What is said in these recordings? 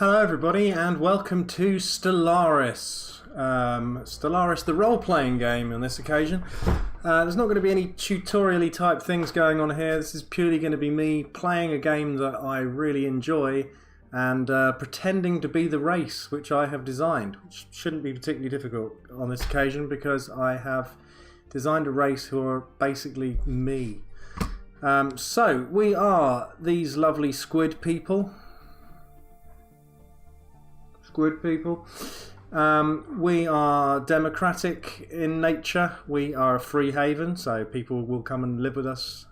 Hello everybody and welcome to Stellaris. Stellaris, the role-playing game on this occasion. There's not going to be any tutorial-y type things going on here. This is purely going to be me playing a game that I really enjoy and pretending to be the race which I have designed, which shouldn't be particularly difficult on this occasion because I have designed a race who are basically me. So we are these lovely squid people. We are democratic in nature. We are a free haven, so people will come and live with us.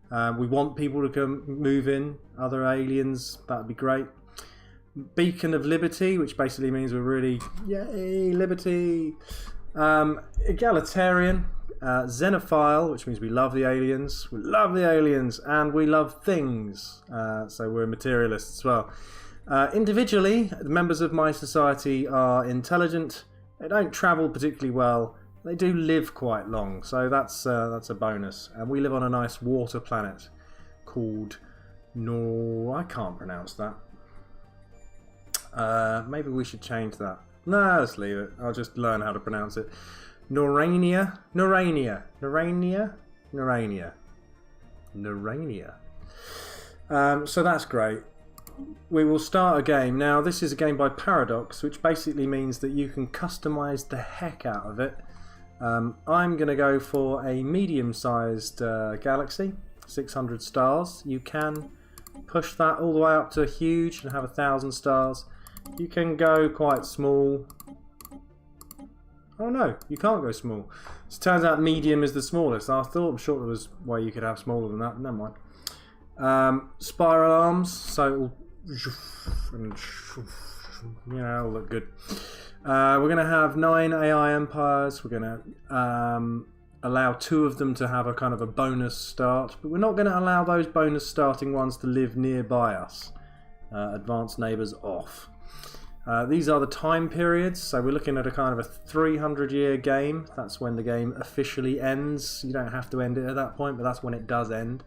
We want people to come move in, other aliens, that would be great. Beacon of Liberty, which basically means we're really, yay, liberty. Egalitarian. Xenophile, which means we love the aliens. We love the aliens, and we love things. So we're materialists as well. Individually, the members of my society are intelligent. They don't travel particularly well. They do live quite long, so that's a bonus. And we live on a nice water planet called I can't pronounce that. Maybe we should change that. No, let's leave it. I'll just learn how to pronounce it. Norania. So that's great. We will start a game. Now this is a game by Paradox, which basically means that you can customize the heck out of it. I'm going to go for a medium-sized galaxy, 600 stars. You can push that all the way up to huge and have 1,000 stars. You can go quite small. Oh no, you can't go small. So it turns out medium is the smallest. I'm sure there was a way you could have smaller than that. Never mind. Spiral arms, so it'll it'll look good. We're going to have 9 AI empires. We're going to allow 2 of them to have a kind of a bonus start, but we're not going to allow those bonus starting ones to live nearby us. Advanced neighbours off. These are the time periods, so we're looking at a kind of a 300-year game. That's when the game officially ends. You don't have to end it at that point, but that's when it does end.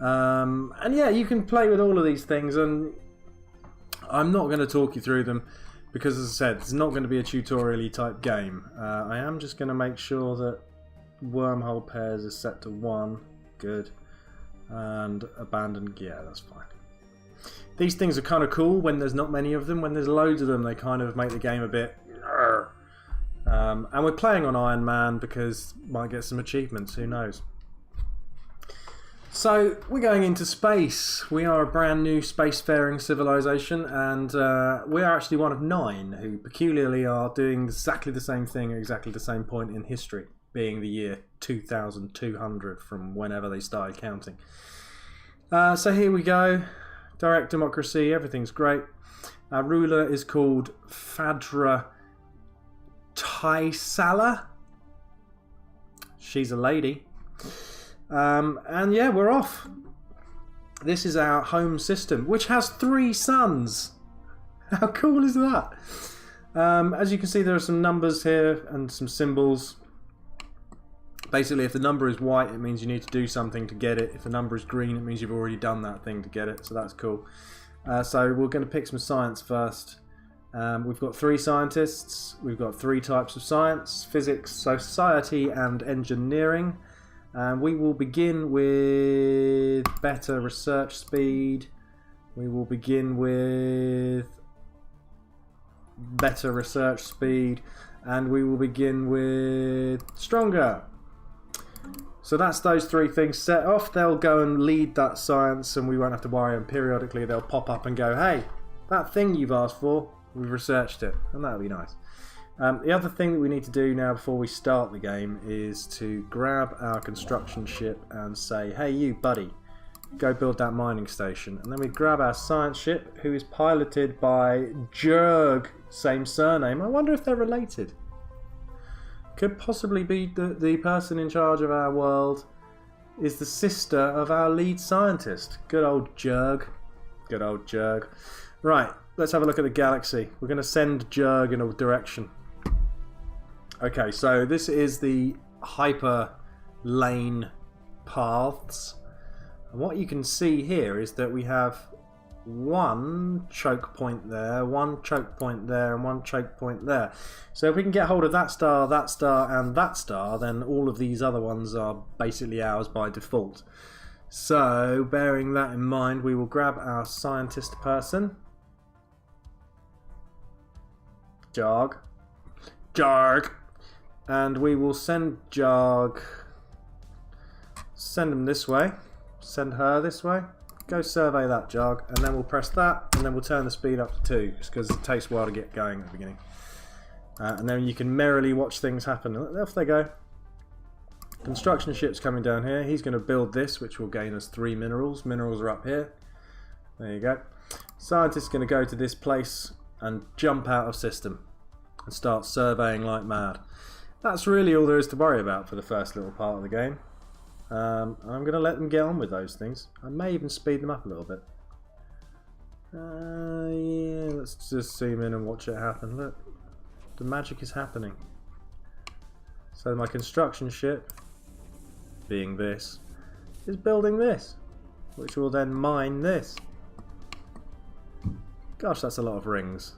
And yeah, you can play with all of these things, and I'm not going to talk you through them because, as I said, it's not going to be a tutorial-y type game. I am just going to make sure that wormhole pairs is set to 1, good, and abandoned gear, that's fine. These things are kind of cool when there's not many of them. When there's loads of them, they kind of make the game a bit... and we're playing on Iron Man because might get some achievements, who knows. So, we're going into space. We are a brand new spacefaring civilization, and we are actually one of 9 who peculiarly are doing exactly the same thing at exactly the same point in history, being the year 2200 from whenever they started counting. So here we go. Direct democracy, everything's great. Our ruler is called Phadra Taisala. She's a lady. And yeah, we're off. This is our home system, which has 3 suns. How cool is that? As you can see, there are some numbers here and some symbols. Basically, if the number is white, it means you need to do something to get it. If the number is green, it means you've already done that thing to get it. So that's cool. So we're going to pick some science first. We've got 3 scientists. We've got 3 types of science: physics, society, and engineering. We will begin with better research speed. We will begin with better research speed. And we will begin with stronger. So that's those 3 things set off. They'll go and lead that science and we won't have to worry, and periodically they'll pop up and go, hey, that thing you've asked for, we've researched it. And that'll be nice. The other thing that we need to do now before we start the game is to grab our construction ship and say, hey you buddy, go build that mining station. And then we grab our science ship, who is piloted by Jurg, same surname. I wonder if they're related. Could possibly be the person in charge of our world is the sister of our lead scientist. Good old Jurg. Good old Jurg. Right, let's have a look at the galaxy. We're going to send Jurg in a direction. Okay, so this is the hyper lane paths. And what you can see here is that we have one choke point there, one choke point there, and one choke point there. So if we can get hold of that star, and that star, then all of these other ones are basically ours by default. So bearing that in mind, we will grab our scientist person. Jarg. And we will send Jarg. Send him this way. Send her this way. Go survey that, Jarg, and then we'll press that, and then we'll turn the speed up to 2, just because it takes a while to get going at the beginning. And then you can merrily watch things happen. Off they go. Construction ship's coming down here. He's going to build this, which will gain us 3 minerals. Minerals are up here. There you go. Scientist's going to go to this place and jump out of system and start surveying like mad. That's really all there is to worry about for the first little part of the game. I'm going to let them get on with those things. I may even speed them up a little bit. Yeah, let's just zoom in and watch it happen. Look, the magic is happening. So my construction ship, being this, is building this, which will then mine this. Gosh, that's a lot of rings.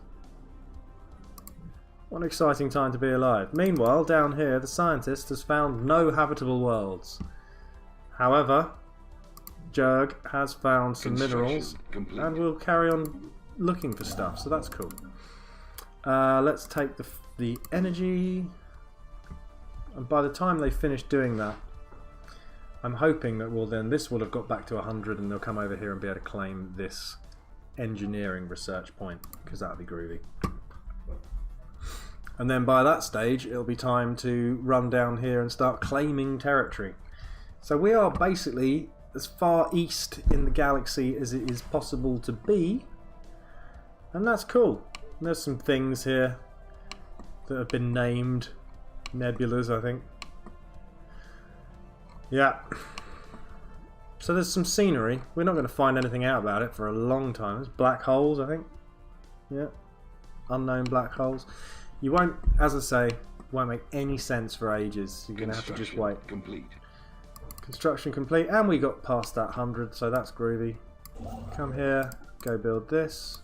What an exciting time to be alive. Meanwhile, down here, the scientist has found no habitable worlds. However, Jarg has found some minerals and we'll carry on looking for stuff, so that's cool. Let's take the energy, and by the time they finish doing that, I'm hoping that this will have got back to 100 and they'll come over here and be able to claim this engineering research point, because that'll be groovy. And then by that stage it'll be time to run down here and start claiming territory. So we are basically as far east in the galaxy as it is possible to be, and that's cool. There's some things here that have been named nebulas, I think. Yeah. So there's some scenery. We're not going to find anything out about it for a long time. There's black holes, I think. Yeah. Unknown black holes. You won't, as I say, won't make any sense for ages. You're going to have to just wait. Complete. Construction complete, and we got past that 100, so that's groovy. Come here, go build this.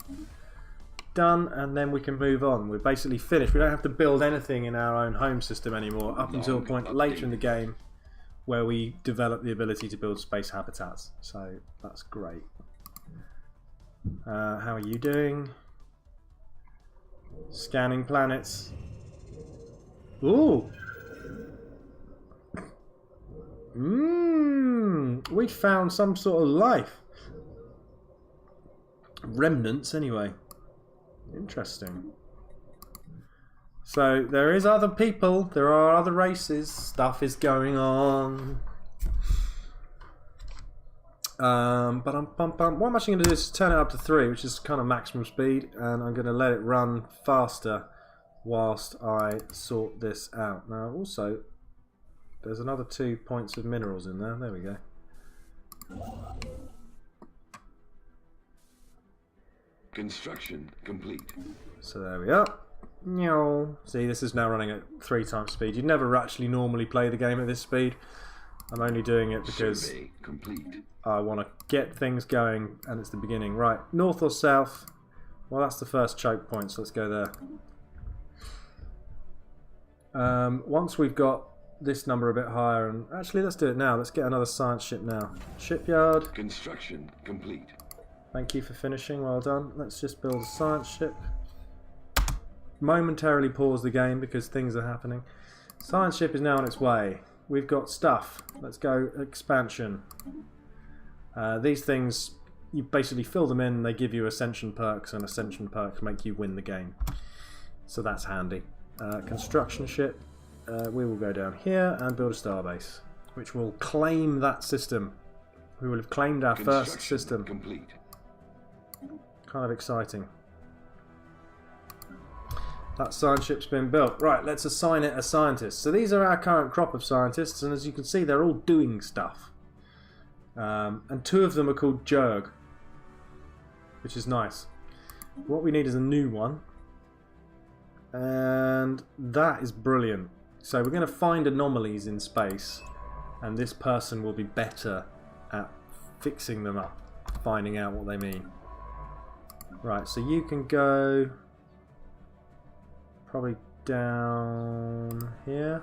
Done, and then we can move on. We're basically finished. We don't have to build anything in our own home system anymore up until a point later in the game where we develop the ability to build space habitats. So that's great. How are you doing? Scanning planets. Ooh! We found some sort of life. Remnants, anyway. Interesting. So, there is other people, there are other races, stuff is going on. What I'm actually going to do is turn it up to 3, which is kind of maximum speed, and I'm going to let it run faster whilst I sort this out. Now, also, there's another 2 points of minerals in there. There we go. Construction complete. So there we are. See, this is now running at 3 times speed. You'd never actually normally play the game at this speed. I'm only doing it because I want to get things going, and it's the beginning. Right, north or south? Well, that's the first choke point, so let's go there. Once we've got this number a bit higher, and actually let's do it now. Let's get another science ship now. Shipyard. Construction complete. Thank you for finishing, well done. Let's just build a science ship. Momentarily pause the game because things are happening. Science ship is now on its way. We've got stuff. Let's go expansion. These things, you basically fill them in, they give you ascension perks, and ascension perks make you win the game. So that's handy. Construction ship. We will go down here and build a starbase, which will claim that system. We will have claimed our first system. Complete. Kind of exciting. That science ship's been built. Right, let's assign it a scientist. So these are our current crop of scientists, and as you can see, they're all doing stuff. And 2 of them are called Jarg, which is nice. What we need is a new one, and that is brilliant. So we're going to find anomalies in space, and this person will be better at fixing them up, finding out what they mean. Right, so you can go probably down here.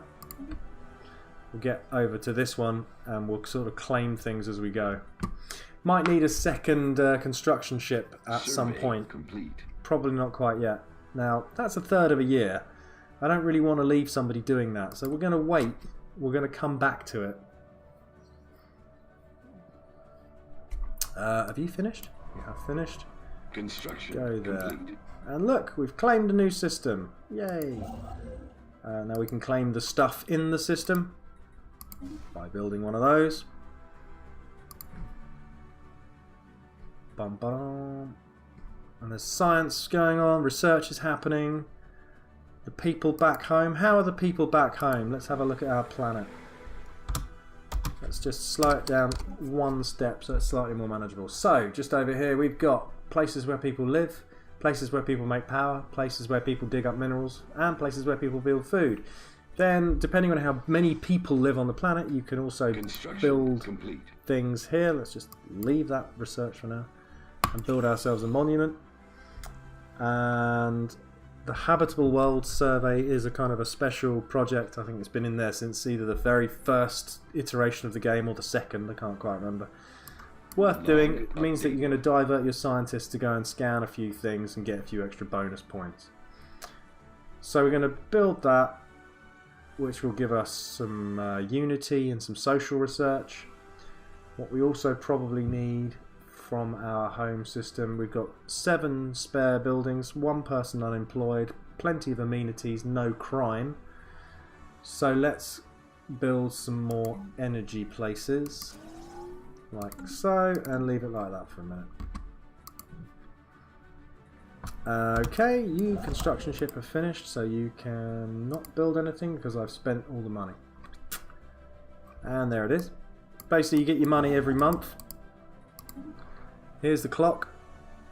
We'll get over to this one and we'll sort of claim things as we go. Might need a second construction ship at some point. Complete. Probably not quite yet. Now, that's a third of a year. I don't really want to leave somebody doing that, so we're going to wait. We're going to come back to it. Have you finished? You have finished. Construction Go there. complete. And look, we've claimed a new system. Yay! Now we can claim the stuff in the system by building one of those. Bum bum. And there's science going on, research is happening. The people back home. How are the people back home? Let's have a look at our planet. Let's just slow it down one step so it's slightly more manageable. So, just over here we've got places where people live, places where people make power, places where people dig up minerals, and places where people build food. Then, depending on how many people live on the planet, you can also build complete. things here. Let's just leave that research for now and build ourselves a monument. And the Habitable World Survey is a kind of a special project. I think it's been in there since either the very first iteration of the game or the second. I can't quite remember. Worth doing. It means that you're going to divert your scientists to go and scan a few things and get a few extra bonus points. So we're going to build that, which will give us some unity and some social research. What we also probably need from our home system, we've got 7 spare buildings, 1 person unemployed, plenty of amenities, no crime. So let's build some more energy places, like so, and leave it like that for a minute. Okay, you construction ship are finished, so you can not build anything because I've spent all the money. And there it is. Basically, you get your money every month. Here's the clock.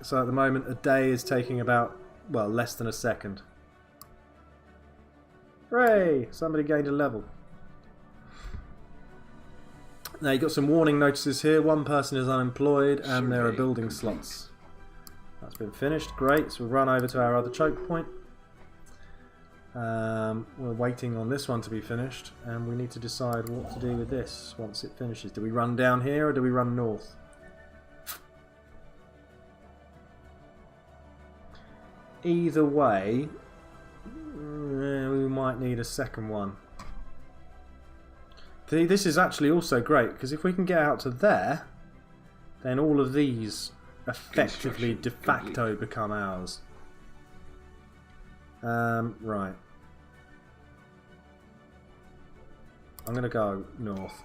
So at the moment a day is taking about, well, less than a second. Hooray! Somebody gained a level. Now you've got some warning notices here. 1 person is unemployed and there are building slots. That's been finished. Great. So we'll run over to our other choke point. We're waiting on this one to be finished and we need to decide what to do with this once it finishes. Do we run down here or do we run north? Either way, we might need a second one. This is actually also great because if we can get out to there, then all of these effectively de facto become ours. Right. I'm going to go north.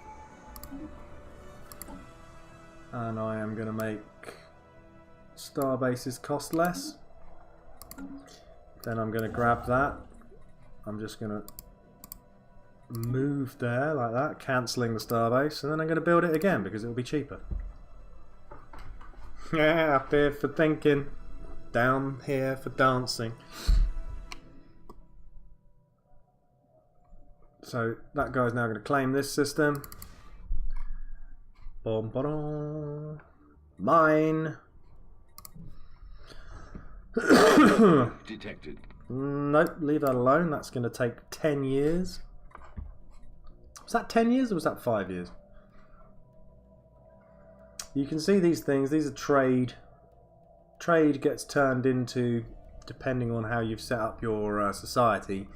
And I am going to make star bases cost less. Then I'm going to grab that. I'm just going to move there like that, cancelling the starbase, and then I'm going to build it again because it will be cheaper. Yeah, up here for thinking, down here for dancing. So that guy's now going to claim this system. Bom, ba-dum. Mine. Detected. Nope, leave that alone. That's going to take 10 years. Was that 10 years or was that 5 years? You can see these things. These are trade. Trade gets turned into, depending on how you've set up your society,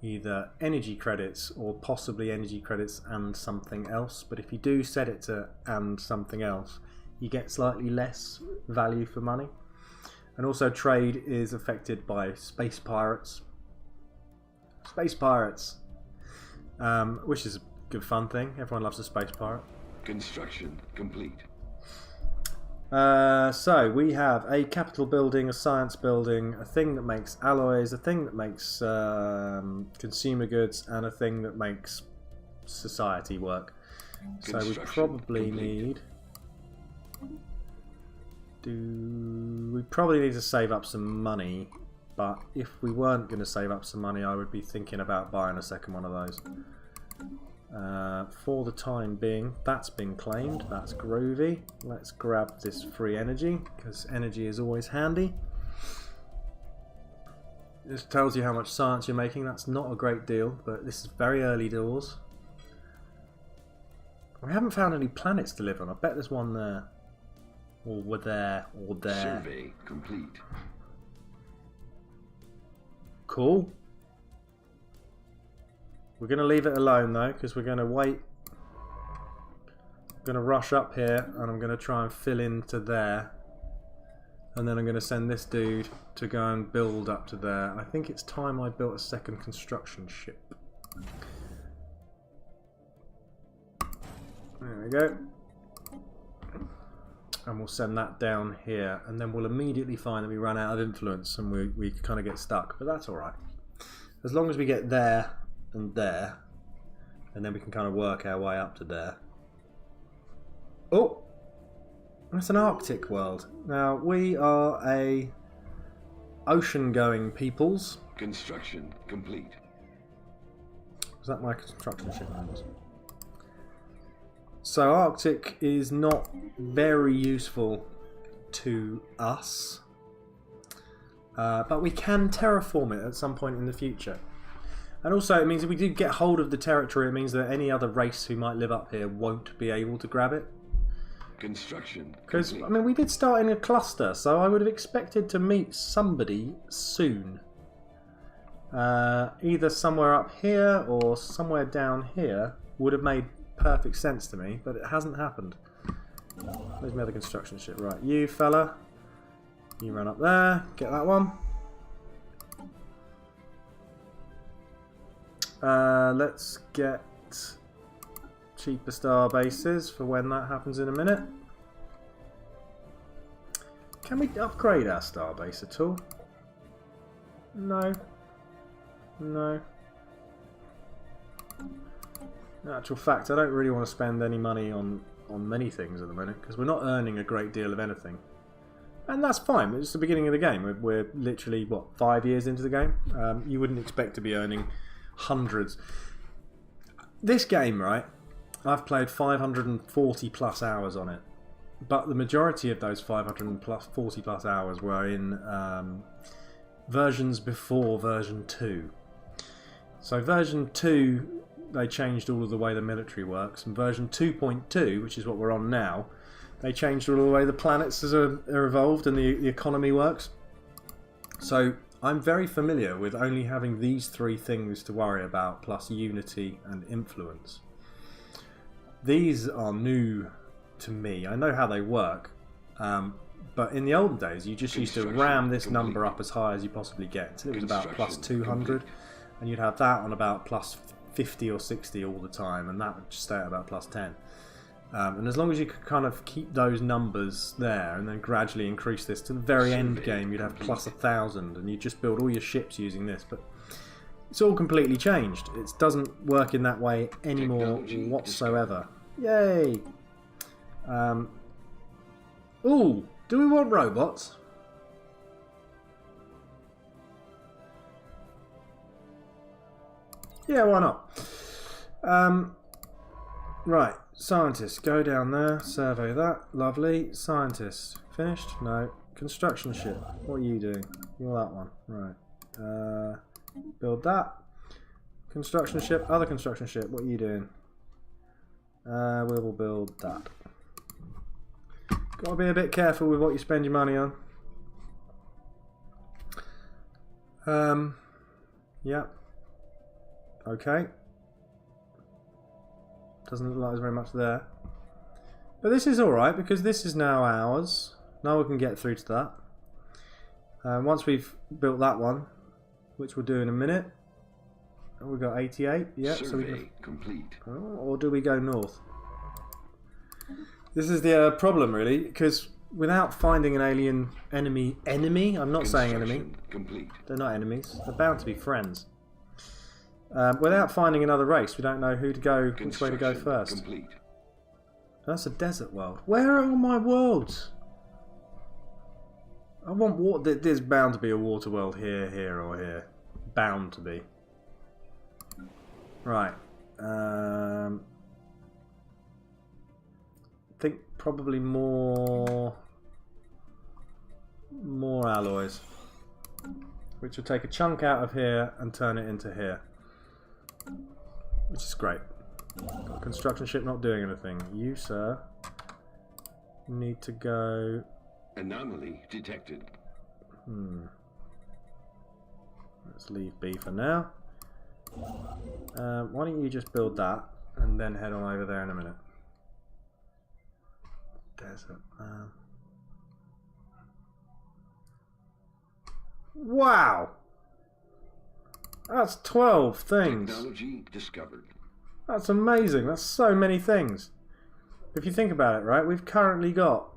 either energy credits or possibly energy credits and something else. But if you do set it to and something else, you get slightly less value for money. And also trade is affected by space pirates. Space pirates. Which is a good fun thing. Everyone loves a space pirate. Construction complete. So we have a capital building, a science building, a thing that makes alloys, a thing that makes consumer goods, and a thing that makes society work. So we probably need... We probably need to save up some money, but if we weren't going to save up some money, I would be thinking about buying a second one of those. For the time being, that's been claimed. That's groovy. Let's grab this free energy, because energy is always handy. This tells you how much science you're making. That's not a great deal, but this is very early doors. We haven't found any planets to live on. I bet there's one there. Or we're there, or there. Survey complete. Cool. We're going to leave it alone though, because we're going to wait. I'm going to rush up here, and I'm going to try and fill into there. And then I'm going to send this dude to go and build up to there. And I think it's time I built a second construction ship. There we go. And we'll send that down here. And then we'll immediately find that we run out of influence and we kind of get stuck. But that's alright. As long as we get there and there. And then we can kind of work our way up to there. Oh! That's an Arctic world. Now, we are a ocean-going peoples. Construction complete. Is that my construction ship? So Arctic is not very useful to us. But we can terraform it at some point in the future. And also it means if we do get hold of the territory, it means that any other race who might live up here won't be able to grab it. Construction Because, complete. I mean, we did start in a cluster, so I would have expected to meet somebody soon. Either somewhere up here or somewhere down here would have made perfect sense to me, but it hasn't happened. Where's my other construction ship? Right, you fella. You run up there, get that one. Let's get cheaper star bases for when that happens in a minute. Can we upgrade our star base at all? No. No. In actual fact, I don't really want to spend any money on many things at the minute because we're not earning a great deal of anything. And that's fine, it's the beginning of the game. We're literally, what, 5 years into the game? You wouldn't expect to be earning hundreds. This game, right, I've played 540 plus hours on it. But the majority of those 540 plus hours were in versions before version 2. So version 2, they changed all of the way the military works. And version 2.2, which is what we're on now, they changed all the way the planets are evolved and the economy works. So I'm very familiar with only having these three things to worry about, plus unity and influence. These are new to me. I know how they work, but in the old days you just used to ram this number up as high as you possibly get until it was about plus 200, and you'd have that on about plus 50 or 60 all the time, and that would just stay at about plus 10. And as long as you could kind of keep those numbers there and then gradually increase this to the very end game, you'd have plus 1,000 and you'd just build all your ships using this. But it's all completely changed. It doesn't work in that way anymore whatsoever. Yay! Ooh, do we want robots? Yeah, why not? Right, scientists, go down there, survey that, lovely. Scientists, finished? No. Construction ship, what are you doing? You're that one, right. Build that. Construction ship, other construction ship, what are you doing? We will build that. Gotta be a bit careful with what you spend your money on. Yeah. Okay. Doesn't look like there's very much there. But this is alright because this is now ours. Now we can get through to that. Once we've built that one, which we'll do in a minute. We've got 88. Yeah, so we can... complete. Or do we go north? This is the problem really, because without finding an alien enemy, I'm not saying enemy. Complete. They're not enemies. They're bound to be friends. Without finding another race, we don't know who to go, which way to go first. Complete. That's a desert world. Where are all my worlds? I want water. There's bound to be a water world here, here, or here. Bound to be. Right. I think probably more alloys, which will take a chunk out of here and turn it into here, which is great. Got a construction ship not doing anything. You, sir, need to go. Anomaly detected. Let's leave B for now. Why don't you just build that and then head on over there in a minute. Desert. Wow! That's 12 things. Technology discovered. That's amazing. That's so many things. If you think about it, right, we've currently got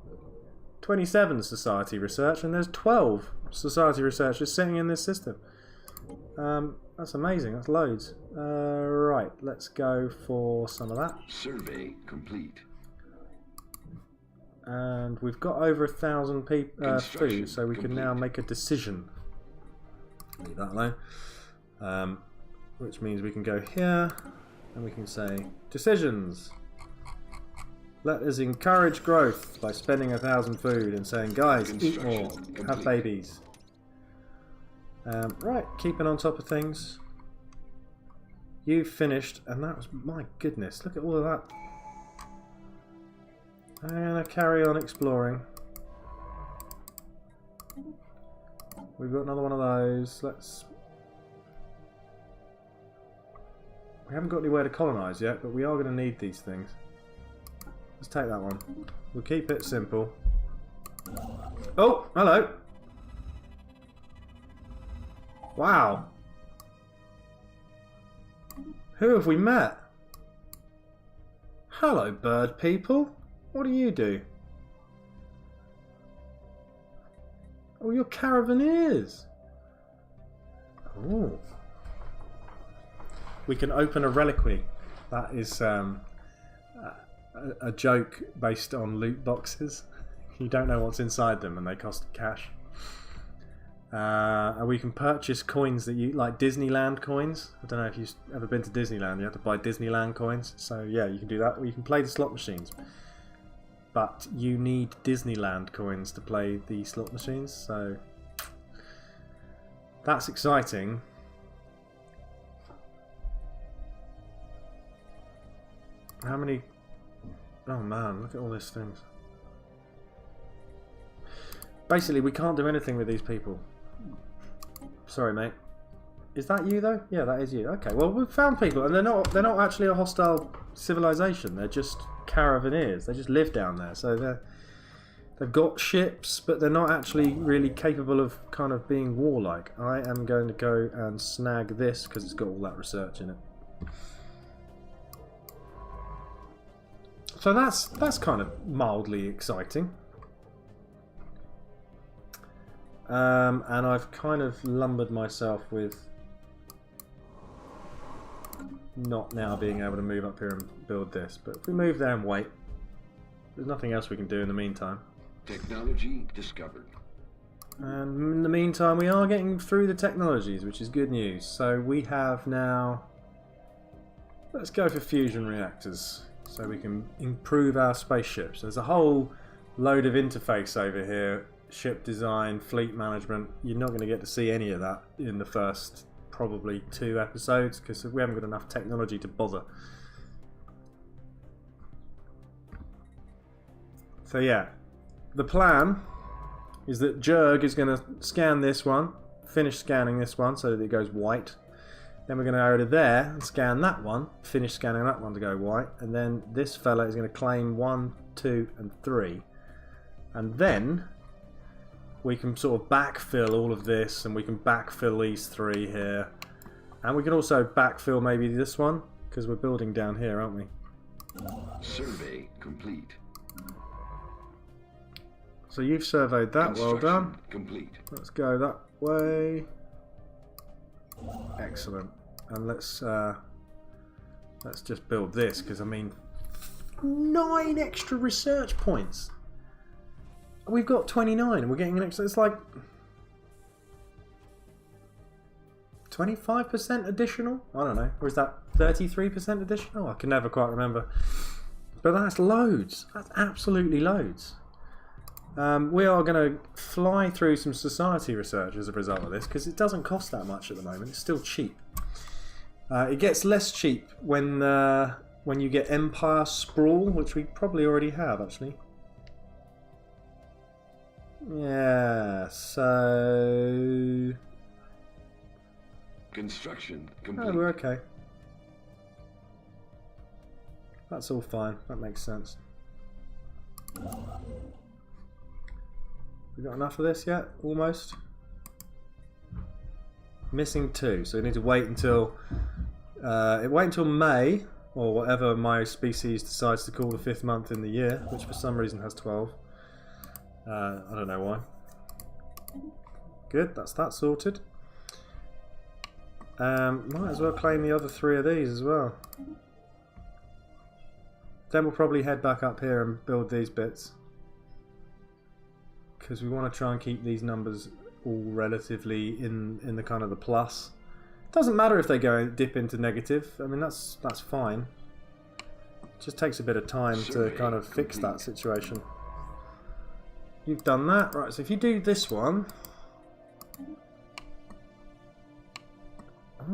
27 society research and there's 12 society researchers sitting in this system. That's amazing. That's loads. Right, let's go for some of that. Survey complete. And we've got over 1,000 food, so we can now make a decision. Leave that alone. Which means we can go here and we can say decisions. Let us encourage growth by spending 1,000 food and saying, guys, eat more, have babies. Right, keeping on top of things. You finished, and that was, my goodness, look at all of that. I'm going to carry on exploring. We've got another one of those. We haven't got anywhere to colonise yet, but we are going to need these things. Let's take that one. We'll keep it simple. Oh, hello. Wow. Who have we met? Hello, bird people. What do you do? Oh, you're caravaneers. Oh. We can open a reliquary. That is a joke based on loot boxes. You don't know what's inside them and they cost cash. And we can purchase coins that you like, Disneyland coins. I don't know if you've ever been to Disneyland. You have to buy Disneyland coins. So yeah, you can do that. Or you can play the slot machines. But you need Disneyland coins to play the slot machines. So that's exciting. How many? Oh man, look at all these things. Basically, we can't do anything with these people. Sorry, mate. Is that you though? Yeah, that is you. Okay, well we've found people, and they're not actually a hostile civilization. They're just caravaneers. They just live down there, so they've got ships, but they're not actually really capable of kind of being warlike. I am going to go and snag this because it's got all that research in it. So that's kind of mildly exciting. And I've kind of lumbered myself with not now being able to move up here and build this. But if we move there and wait, there's nothing else we can do in the meantime. Technology discovered. And in the meantime, we are getting through the technologies, which is good news. So we have now... Let's go for fusion reactors, so we can improve our spaceships. There's a whole load of interface over here. Ship design, fleet management. You're not going to get to see any of that in the first probably 2 episodes because we haven't got enough technology to bother. So yeah, the plan is that Jurg is going to scan this one, finish scanning this one so that it goes white. Then we're going to go to there and scan that one, finish scanning that one to go white, and then this fella is going to claim 1, 2 and 3, and then we can sort of backfill all of this, and we can backfill these 3 here, and we can also backfill maybe this one because we're building down here, aren't we? Survey complete. So you've surveyed that, well done. Complete. Let's go that way. Excellent. And let's just build this because I mean 9 extra research points. We've got 29 and we're getting an extra. It's like 25% additional? I don't know. Or is that 33% additional? I can never quite remember. But that's loads. That's absolutely loads. We are going to fly through some society research as a result of this, because it doesn't cost that much at the moment. It's still cheap. It gets less cheap when you get Empire Sprawl, which we probably already have, actually. Yeah, so... Construction complete. Oh, we're okay. That's all fine. That makes sense. We got enough of this yet? Almost. Missing 2, so we need to wait until May, or whatever my species decides to call the 5th month in the year, which for some reason has 12. I don't know why. Good, that's that sorted. Might as well claim the other 3 of these as well. Then we'll probably head back up here and build these bits, because we want to try and keep these numbers all relatively in the kind of the plus. Doesn't matter if they go dip into negative. I mean, that's fine. It just takes a bit of time to kind of fix that situation. You've done that, right? So if you do this one,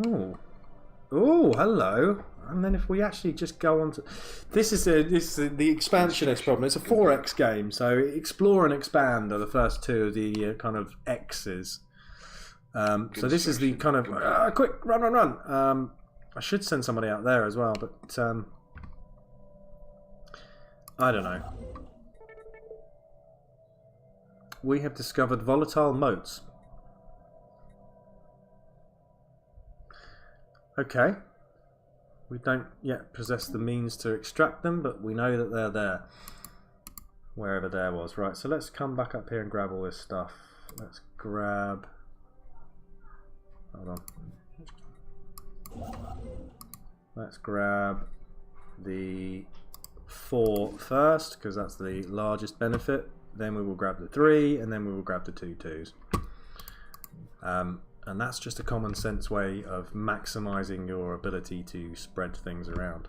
oh, hello. And then if we actually just go on to this is the expansionist problem. It's a 4x game, so explore and expand are the first 2 of the kind of X's. So this is the kind of quick run. I should send somebody out there as well, but I don't know. We have discovered volatile motes. Okay. We don't yet possess the means to extract them, but we know that they're there. Wherever there was. Right, so let's come back up here and grab all this stuff. Let's grab... Hold on. Let's grab the 4 first, because that's the largest benefit. Then we will grab the 3, and then we will grab the 2 2s. And that's just a common sense way of maximising your ability to spread things around.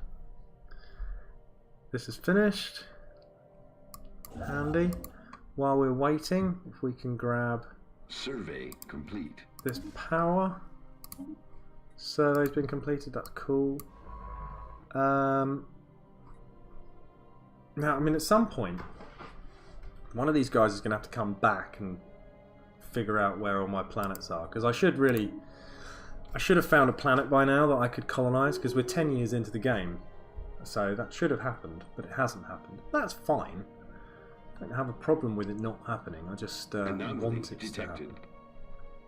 This is finished. Handy. While we're waiting, if we can grab... Survey complete. This power. Survey's been completed, that's cool. Now, I mean, at some point, one of these guys is going to have to come back and figure out where all my planets are, because I should have found a planet by now that I could colonize, because we're 10 years into the game, so that should have happened, but it hasn't happened. That's fine. I don't have a problem with it not happening. I just want it to happen.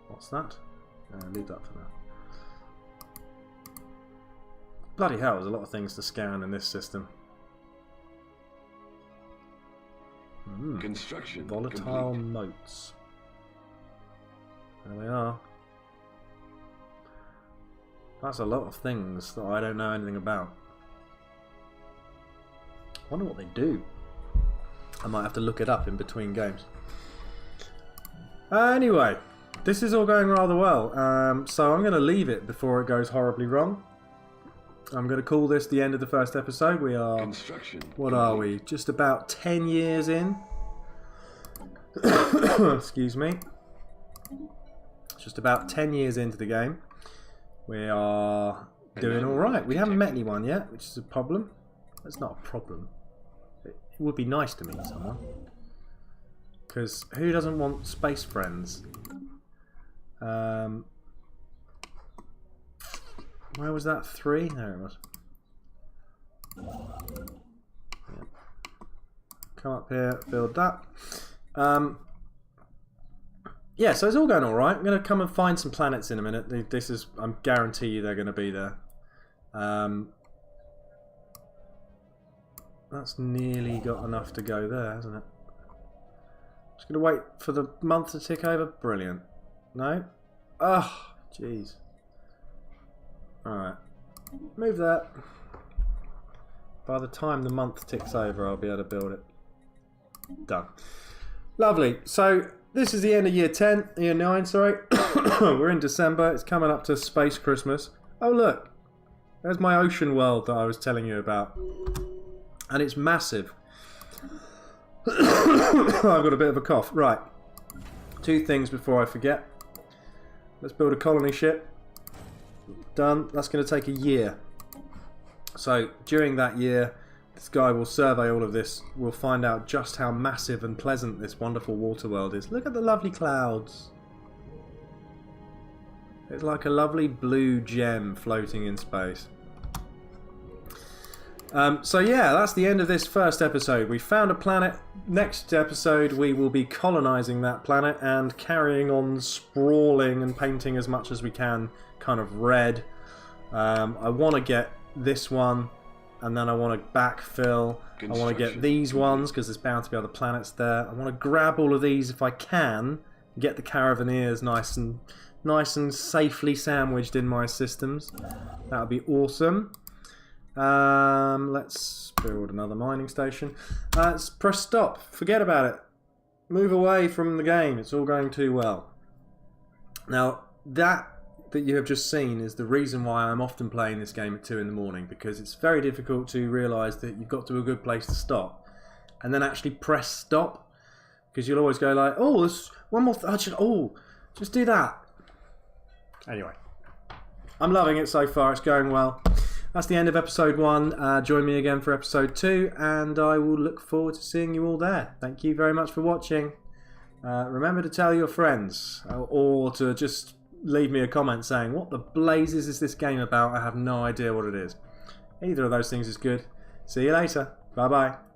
What's that? Leave that for now. Bloody hell, there's a lot of things to scan in this system. Construction volatile complete. motes. There they are. That's a lot of things that I don't know anything about. I wonder what they do. I might have to look it up in between games. Anyway, this is all going rather well. So I'm going to leave it before it goes horribly wrong. I'm going to call this the end of the first episode. We are... What are we? Just about 10 years in. Excuse me. Just about 10 years into the game. We are doing alright. We haven't met anyone yet, which is a problem. That's not a problem. It would be nice to meet someone. Because who doesn't want space friends? Where was that? 3? There it was. Yeah. Come up here, build that. Yeah, so it's all going alright. I'm going to come and find some planets in a minute. This is, I guarantee you they're going to be there. That's nearly got enough to go there, hasn't it? Just going to wait for the month to tick over. Brilliant. No? Oh, jeez. Alright. Move that. By the time the month ticks over, I'll be able to build it. Done. Lovely. So, this is the end of year 9, sorry. We're in December. It's coming up to Space Christmas. Oh, look. There's my ocean world that I was telling you about. And it's massive. I've got a bit of a cough. Right. 2 things before I forget. Let's build a colony ship. Done. That's going to take a year. So, during that year, this guy will survey all of this. We'll find out just how massive and pleasant this wonderful water world is. Look at the lovely clouds. It's like a lovely blue gem floating in space. So yeah, that's the end of this first episode. We found a planet. Next episode we will be colonising that planet and carrying on sprawling and painting as much as we can kind of red. I want to get this one, and then I want to backfill. I want to get these ones because there's bound to be other planets there. I want to grab all of these if I can, get the Caravaneers nice and safely sandwiched in my systems. That would be awesome. Let's build another mining station. Let's press stop. Forget about it. Move away from the game. It's all going too well. Now, that you have just seen is the reason why I'm often playing this game at 2 in the morning, because it's very difficult to realise that you've got to a good place to stop and then actually press stop, because you'll always go like, oh, there's one more just do that. Anyway, I'm loving it so far. It's going well. That's the end of episode 1. Join me again for episode 2, and I will look forward to seeing you all there. Thank you very much for watching. Remember to tell your friends, or to just leave me a comment saying, what the blazes is this game about? I have no idea what it is. Either of those things is good. See you later. Bye bye.